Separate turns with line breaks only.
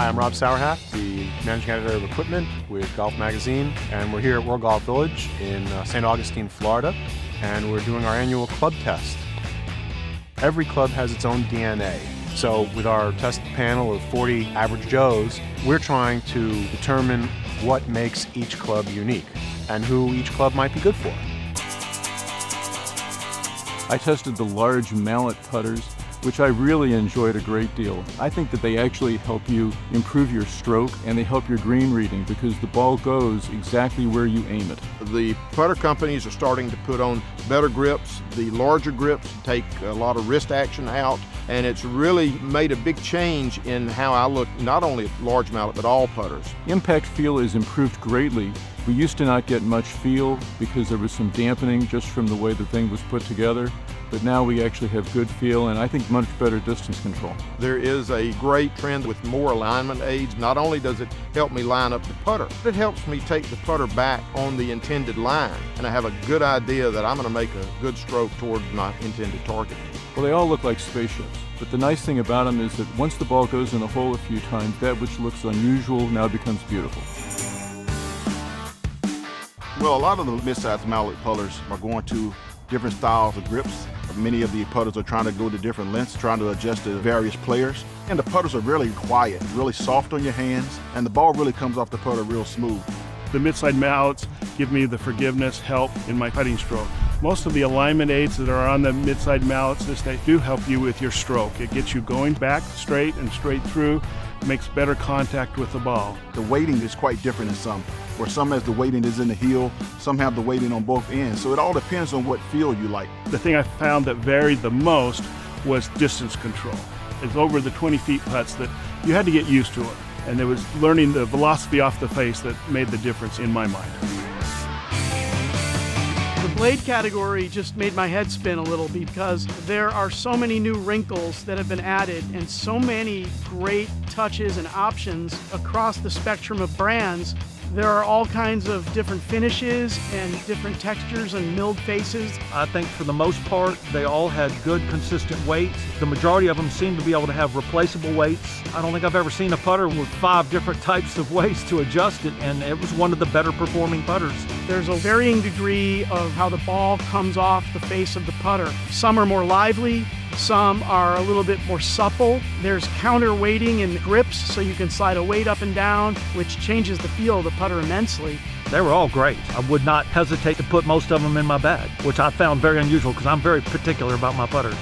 Hi, I'm Rob Sauerhaft, the Managing Editor of Equipment with Golf Magazine, and we're here at World Golf Village in St. Augustine, Florida, and we're doing our annual club test. Every club has its own DNA, so with our test panel of 40 average Joes, we're trying to determine what makes each club unique and who each club might be good for.
I tested the large mallet putters, which I really enjoyed a great deal. I think that they actually help you improve your stroke and they help your green reading because the ball goes exactly where you aim it.
The putter companies are starting to put on better grips. The larger grips take a lot of wrist action out, and it's really made a big change in how I look, not only at large mallet, but all putters.
Impact feel is improved greatly. We used to not get much feel because there was some dampening just from the way the thing was put together. But now we actually have good feel and I think much better distance control.
There is a great trend with more alignment aids. Not only does it help me line up the putter, it helps me take the putter back on the intended line. And I have a good idea that I'm going to make a good stroke toward my intended target.
Well, they all look like spaceships. But the nice thing about them is that once the ball goes in the hole a few times, that which looks unusual now becomes beautiful.
Well, a lot of the mid-sized mallet putters are going to different styles of grips. Many of the putters are trying to go to different lengths, trying to adjust to various players. And the putters are really quiet, really soft on your hands, and the ball really comes off the putter real smooth.
The mid-side mallets give me the forgiveness, help in my putting stroke. Most of the alignment aids that are on the mid-side mallets, they do help you with your stroke. It gets you going back straight and straight through, makes better contact with the ball.
The weighting is quite different in some, where some has the weighting is in the heel, some have the weighting on both ends. So it all depends on what feel you like.
The thing I found that varied the most was distance control. It's over the 20 feet putts that you had to get used to it. And it was learning the velocity off the face that made the difference in my mind.
The blade category just made my head spin a little because there are so many new wrinkles that have been added and so many great touches and options across the spectrum of brands. There are all kinds of different finishes and different textures and milled faces.
I think for the most part, they all had good, consistent weights. The majority of them seem to be able to have replaceable weights. I don't think I've ever seen a putter with 5 different types of weights to adjust it, and it was one of the better performing putters.
There's a varying degree of how the ball comes off the face of the putter. Some are more lively, some are a little bit more supple. There's counter weighting in grips, so you can slide a weight up and down, which changes the feel of the putter immensely.
They were all great. I would not hesitate to put most of them in my bag, which I found very unusual because I'm very particular about my putters.